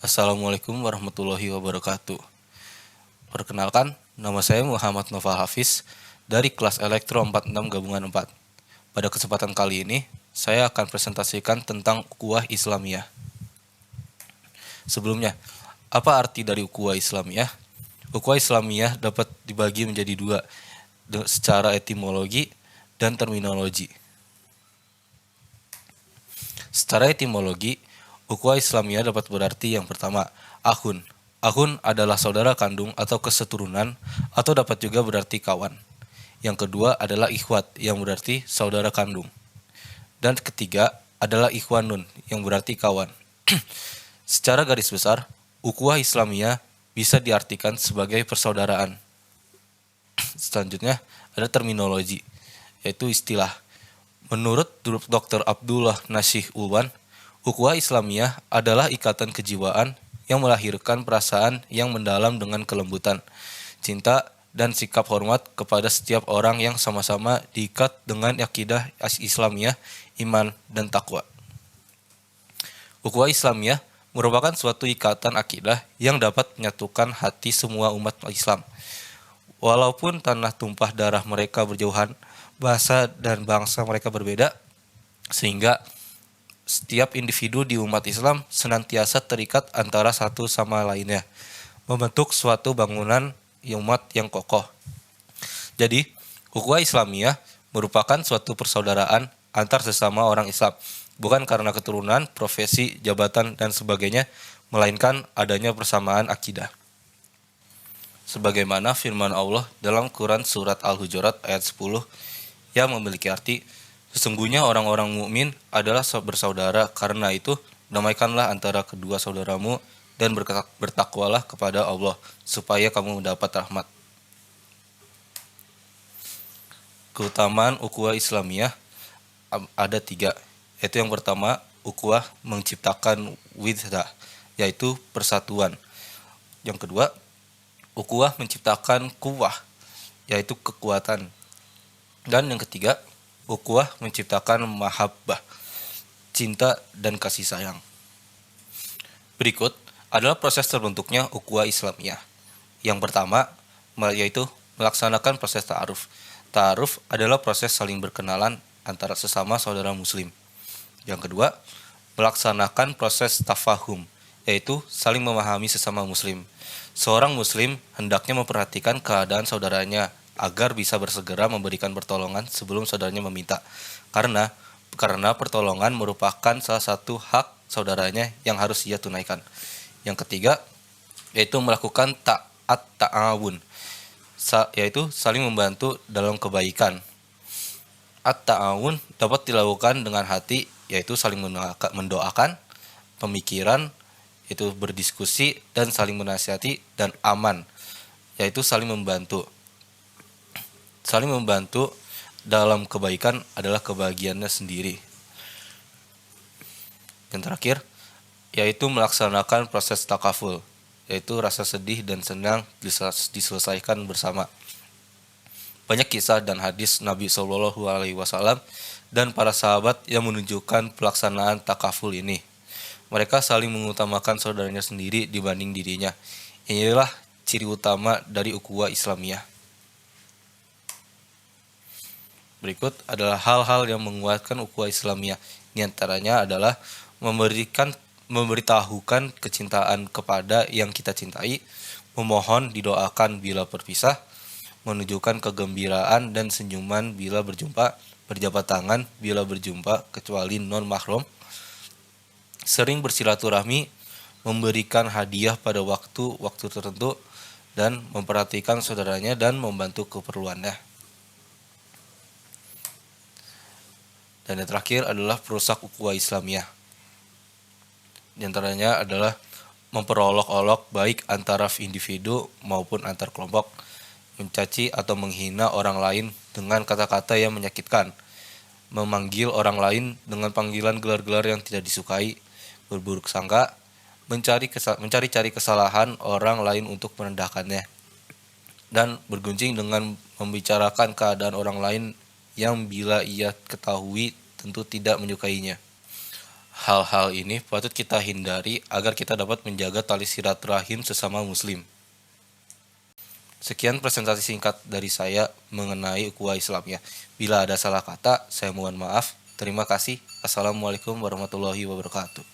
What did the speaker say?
Assalamualaikum warahmatullahi wabarakatuh. Perkenalkan, nama saya Muhammad Nova Hafiz dari kelas Elektro 46 Gabungan 4. Pada kesempatan kali ini, saya akan presentasikan tentang ukhuwah Islamiyah. Sebelumnya, apa arti dari ukhuwah Islamiyah? Ukhuwah Islamiyah dapat dibagi menjadi dua, secara etimologi dan terminologi. Secara etimologi, ukhuwah Islamiyah dapat berarti yang pertama, akhun. Akhun adalah saudara kandung atau keseturunan, atau dapat juga berarti kawan. Yang kedua adalah ikhwat, yang berarti saudara kandung. Dan ketiga adalah ikhwanun, yang berarti kawan. Secara garis besar, ukhuwah Islamiyah bisa diartikan sebagai persaudaraan. Selanjutnya ada terminologi, yaitu istilah. Menurut Dr. Abdullah Nasih Ulwan, ukhuwah Islamiyah adalah ikatan kejiwaan yang melahirkan perasaan yang mendalam dengan kelembutan, cinta, dan sikap hormat kepada setiap orang yang sama-sama diikat dengan akidah Islamiyah, iman, dan takwa. Ukhuwah Islamiyah merupakan suatu ikatan akidah yang dapat menyatukan hati semua umat Islam. Walaupun tanah tumpah darah mereka berjauhan, bahasa dan bangsa mereka berbeda, sehingga setiap individu di umat Islam senantiasa terikat antara satu sama lainnya, membentuk suatu bangunan umat yang kokoh. Jadi, ukhuwah Islamiyah merupakan suatu persaudaraan antar sesama orang Islam, bukan karena keturunan, profesi, jabatan, dan sebagainya, melainkan adanya persamaan akidah. Sebagaimana firman Allah dalam Quran Surat Al-Hujurat ayat 10 yang memiliki arti, sesungguhnya orang-orang mukmin adalah bersaudara, karena itu damaikanlah antara kedua saudaramu dan bertakwalah kepada Allah supaya kamu mendapat rahmat. Keutamaan ukhuwah Islamiyah ada 3, yaitu yang pertama, ukhuwah menciptakan widdah, yaitu persatuan. Yang kedua, ukhuwah menciptakan quwwah, yaitu kekuatan. Dan yang ketiga, ukhuwah menciptakan mahabbah, cinta dan kasih sayang. Berikut adalah proses terbentuknya ukhuwah Islamiyah. Yang pertama, yaitu melaksanakan proses ta'aruf. Ta'aruf adalah proses saling berkenalan antara sesama saudara muslim. Yang kedua, melaksanakan proses tafahum, yaitu saling memahami sesama muslim. Seorang muslim hendaknya memperhatikan keadaan saudaranya agar bisa bersegera memberikan pertolongan sebelum saudaranya meminta. Karena pertolongan merupakan salah satu hak saudaranya yang harus ia tunaikan. Yang ketiga, yaitu melakukan ta'at ta'awun, yaitu saling membantu dalam kebaikan. At-ta'awun dapat dilakukan dengan hati, yaitu saling mendoakan, pemikiran, yaitu berdiskusi dan saling menasihati, dan aman, yaitu saling membantu. Saling membantu dalam kebaikan adalah kebahagiaannya sendiri. Yang terakhir, yaitu melaksanakan proses takaful, yaitu rasa sedih dan senang diselesaikan bersama. Banyak kisah dan hadis Nabi SAW dan para sahabat yang menunjukkan pelaksanaan takaful ini. Mereka saling mengutamakan saudaranya sendiri dibanding dirinya. Inilah ciri utama dari ukhuwah Islamiyah. Berikut adalah hal-hal yang menguatkan ukhuwah Islamiyah. Di antaranya adalah memberitahukan kecintaan kepada yang kita cintai, memohon didoakan bila berpisah, menunjukkan kegembiraan dan senyuman bila berjumpa, berjabat tangan bila berjumpa kecuali non-mahram, sering bersilaturahmi, memberikan hadiah pada waktu tertentu, dan memperhatikan saudaranya dan membantu keperluannya. Dan yang terakhir adalah perusak ukhuwah Islamiyah. Di antaranya adalah memperolok-olok baik antara individu maupun antar kelompok, mencaci atau menghina orang lain dengan kata-kata yang menyakitkan, memanggil orang lain dengan panggilan gelar-gelar yang tidak disukai, berburuk sangka, mencari-cari kesalahan orang lain untuk merendahkannya, dan bergunjing dengan membicarakan keadaan orang lain yang bila ia ketahui tentu tidak menyukainya. Hal-hal ini patut kita hindari agar kita dapat menjaga tali silaturahim sesama muslim. Sekian presentasi singkat dari saya mengenai ukhuwah Islamiyah. Bila ada salah kata, saya mohon maaf. Terima kasih. Assalamualaikum warahmatullahi wabarakatuh.